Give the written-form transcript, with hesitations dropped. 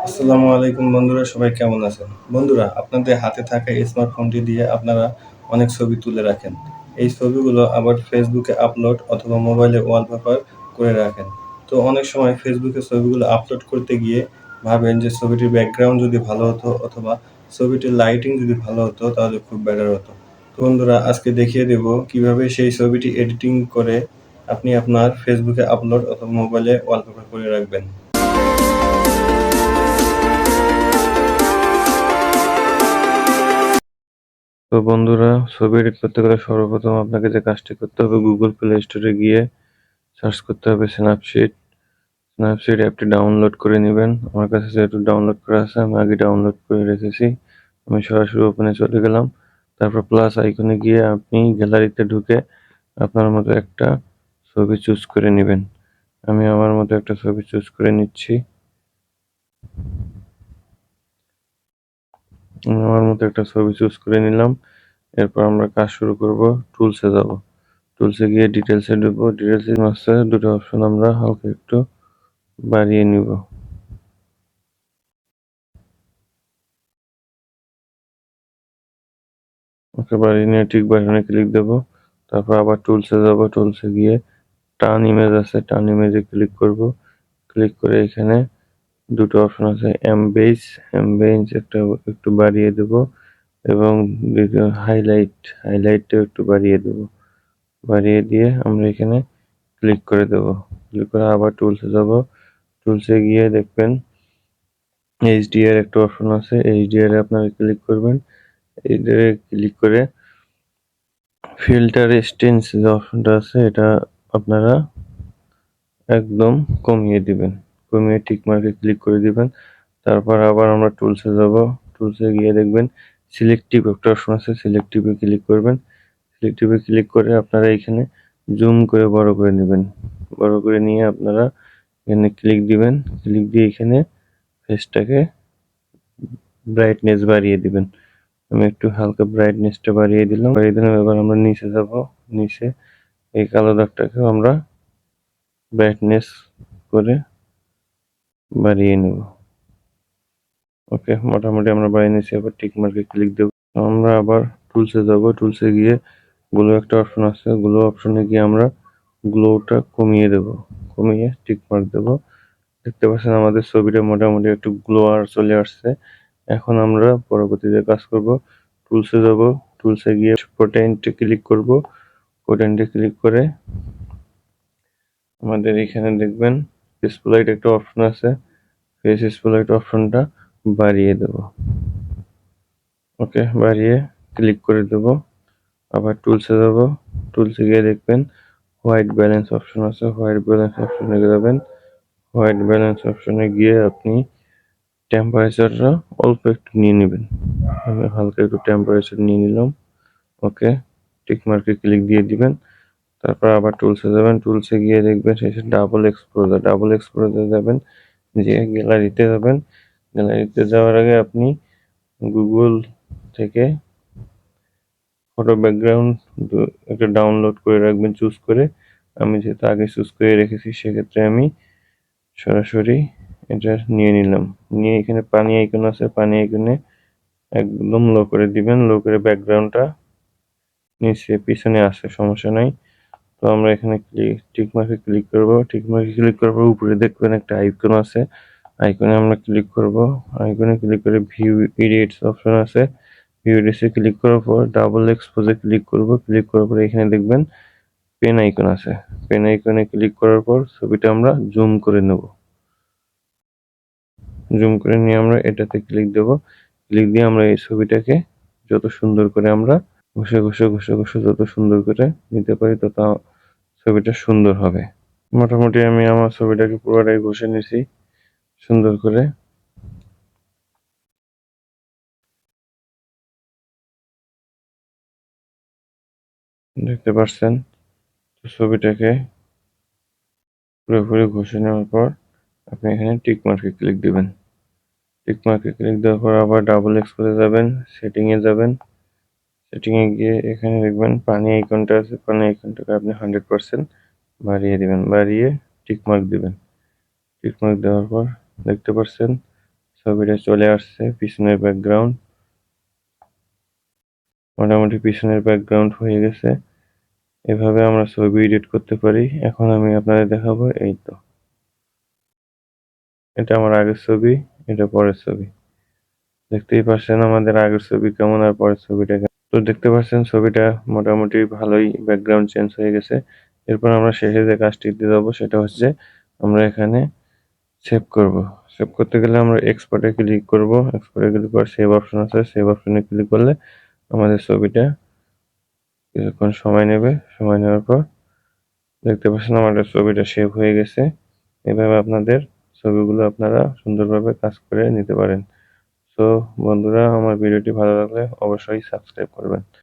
আসসালামু আলাইকুম বন্ধুরা, সবাই কেমন আছেন? বন্ধুরা, আপনাদের হাতে থাকা এই স্মার্টফোনটি দিয়ে আপনারা অনেক ছবি তুলে রাখেন। এই ছবিগুলো আবার ফেসবুকে আপলোড অথবা মোবাইলে ওয়ালপেপার করে রাখেন। তো অনেক সময় ফেসবুকে ছবিগুলো আপলোড করতে গিয়ে ভাবেন যে ছবিটির ব্যাকগ্রাউন্ড যদি ভালো হতো অথবা ছবিটির লাইটিং যদি ভালো হতো তাহলে খুব বেটার হতো। তো বন্ধুরা, আজকে দেখিয়ে দেব কিভাবে সেই ছবিটি এডিটিং করে আপনি আপনার ফেসবুকে আপলোড অথবা মোবাইলে ওয়ালপেপার করে রাখবেন। তো বন্ধুরা, ছবি এডিট করতে গেলে সর্বপ্রথম আপনাকে যে কাজটি করতে হবে, গুগল প্লে স্টোরে গিয়ে সার্চ করতে হবে স্ন্যাপসিড। স্ন্যাপসিড অ্যাপটি ডাউনলোড করে নেবেন। আমার কাছে যেহেতু ডাউনলোড করা আছে, আমি আগে ডাউনলোড করে রেখেছি। আমি সরাসরি ওপেনে চলে গেলাম। তারপর প্লাস আইকনে গিয়ে আপনি গ্যালারিতে ঢুকে আপনার মতো একটা ছবি চুজ করে নেবেন। আমি আমার মতো একটা ছবি চুজ করে নিচ্ছি। আমার মতো একটা ছবি চুজ করে নিলাম। এরপর আমরা কাজ শুরু করব। টুলসে যাব। টুলসে গিয়ে ডিটেলসে ঢুকবো। ডিটেলসের মাঝে দুটো অপশন আমরা হালকা একটু বাড়িয়ে নিব। ওকে, বাড়িয়ে নিয়ে ঠিক বাটনে ক্লিক দেব। তারপর আবার টুলসে যাব। টুলসে গিয়ে টার্ন ইমেজ আছে, টার্ন ইমেজে ক্লিক করব। ক্লিক করে এখানে দুটো অপশন আছে, এমবেস। এমবেস একটা একটু বাড়িয়ে দেব এবং দ্বিতীয় হাইলাইটটা একটু বাড়িয়ে দেব। বাড়িয়ে দিয়ে আমরা এখানে ক্লিক করে দেব। ক্লিক করে আবার টুলসে যাব। টুলসে গিয়ে দেখবেন এইচডিআর একটা অপশন আছে, এইচডিআর এ আপনারা ক্লিক করবেন। এইচডিআর এ ক্লিক করে ফিল্টার স্টেন্স যে অপশনটা আছে এটা আপনারা একদম কমিয়ে দিবেন। কমিয়ে টিক মার্কে ক্লিক করে দিবেন। তারপর আবার আমরা টুলসে যাব। টুলসে গিয়ে দেখবেন সিলেক্টিভ একটা অপশন আছে, সিলেক্টিভে ক্লিক করবেন। সিলেক্টিভে ক্লিক করে আপনারা এখানে জুম করে বড় করে নেবেন। বড় করে নিয়ে আপনারা এখানে ক্লিক দিবেন। ক্লিক দিয়ে এখানে ফেসটাকে ব্রাইটনেস বাড়িয়ে দিবেন। আমি একটু হালকা ব্রাইটনেসটা বাড়িয়ে দিলাম। এবার আমরা নিচে যাব। নিচে এই কালো দাগটাকেও আমরা ব্রাইটনেস করে বাড়িয়ে নেব। ওকে, মোটামুটি আমরা বাড়িয়ে নিয়েছি। এবার টিক মার্কে ক্লিক দেব। আমরা আবার টুলসে যাব। টুলসে গিয়ে গ্লো একটা অপশন আছে, গ্লো অপশনে গিয়ে আমরা গ্লোটা কমিয়ে দেব। কমিয়ে টিক মার্ক দেব। দেখতে পাচ্ছেন আমাদের ছবিটা মোটামুটি একটু গ্লো আর চলে আসছে। এখন আমরা পরবর্তীতে কাজ করব। টুলসে যাব। টুলসে গিয়ে পোর্ট্রেইটে ক্লিক করব। পোর্ট্রেইটে ক্লিক করে আমাদের এখানে দেখবেন স্পটলাইট একটা অপশন আছে, ফেস স্পটলাইট অপশনটা বাড়িয়ে দেব। ওকে, বাড়িয়ে ক্লিক করে দেব। আবার টুলসে যাব। টুলসে গিয়ে দেখবেন হোয়াইট ব্যালেন্স অপশন আছে, হোয়াইট ব্যালেন্স অপশনে যাবেন। হোয়াইট ব্যালেন্স অপশনে গিয়ে আপনি টেম্পারেচারটা অল্প একটু নিয়ে নেবেন। আমি হালকা একটু টেম্পারেচার নিয়ে নিলাম। ওকে, টিক মার্কে ক্লিক দিয়ে দিবেন। তারপর আবার টুলসে যাবেন। টুলসে গিয়ে দেখবেন শেষে ডাবল এক্সপোজার যাবেন। যে গ্যালারিতে যাবেন। গ্যালারিতে যাওয়ার আগে আপনি গুগল থেকে ফটো ব্যাকগ্রাউন্ড একটা ডাউনলোড করে রাখবেন চুজ করে। আমি যেহেতু আগে চুজ করে রেখেছি সেক্ষেত্রে আমি সরাসরি এটা নিয়ে নিলাম। নিয়ে এখানে পানি আইকন আছে, পানি আইকনে একদম লো করে দিবেন। লো করে ব্যাকগ্রাউন্ডটা নিচে পিছনে আসে, সমস্যা নাই। তো আমরা এখানে টিক মার্কে ক্লিক করব। টিক মার্কে ক্লিক করার পর উপরে দেখবেন একটা আইকন আছে, আইকনে আমরা ক্লিক করব। আইকনে ক্লিক করে ভিউ এডিটস অপশন আছে, ভিউ এডিটসে ক্লিক করার পর ডাবল এক্সপোজে ক্লিক করব। ক্লিক করার পর এখানে দেখবেন পেন আইকন আছে, পেন আইকনে ক্লিক করার পর ছবিটা আমরা জুম করে নেব। জুম করে নিয়ে আমরা এটাতে ক্লিক দেব। ক্লিক দিয়ে আমরা এই ছবিটাকে যত সুন্দর করে আমরা ঘষে যত সুন্দর করে নিতে পারি তত ছবিটা সুন্দর হবে। মোটামুটি আমি আমার ছবিটাকে পুরোটাই ঘষে নিয়েছি সুন্দর করে। দেখতে পাচ্ছেন ছবিটাকে পুরোপুরি ঘষে নেওয়ার পর আপনি এখানে টিক মার্কে ক্লিক দিবেন। টিক মার্কে ক্লিক দেওয়ার পর আবার ডাবল এক্সপোজে যাবেন, সেটিং এ যাবেন। সেটিং এ গিয়ে এখানে দেখবেন পানি আইকনটা আছে, পানি আইকনটাকে আপনি 100% বাড়িয়ে দিবেন। বাড়িয়ে টিক মার্ক দিবেন। টিক মার্ক দেওয়ার পর দেখতে পাচ্ছেন ছবিটা চলে আসছে, পিছনের ব্যাকগ্রাউন্ড মোটামুটি পিছনের ব্যাকগ্রাউন্ড হয়ে গেছে। এভাবে আমরা ছবি এডিট করতে পারি। এখন আমি আপনাদের দেখাবো, এই তো এটা আমার আগের ছবি, এটা পরের ছবি। দেখতেই পাচ্ছেন আমাদের আগের ছবি কেমন আর পরের ছবিটা কেমন। তো দেখতে পাচ্ছেন ছবিটা মোটামুটি ভালোই ব্যাকগ্রাউন্ড চেঞ্জ হয়ে গেছে। এরপর আমরা শেষে যে কাজটি দিতে যাবো সেটা হচ্ছে আমরা এখানে সেভ করব। সেভ করতে গেলে আমরা এক্সপোর্টে ক্লিক করব। এক্সপোর্টে ক্লিক করে সেভ অপশন আছে, সেভ অপশনে ক্লিক করলে আমাদের ছবিটা কিছুক্ষণ সময় নেবে। সময় নেওয়ার পর দেখতে পাচ্ছেন আমাদের ছবিটা সেভ হয়ে গেছে। এভাবে আপনাদের ছবিগুলো আপনারা সুন্দরভাবে কাজ করে নিতে পারেন। তো বন্ধুরা, আমার ভিডিওটি ভালো লাগলে অবশ্যই সাবস্ক্রাইব করবেন।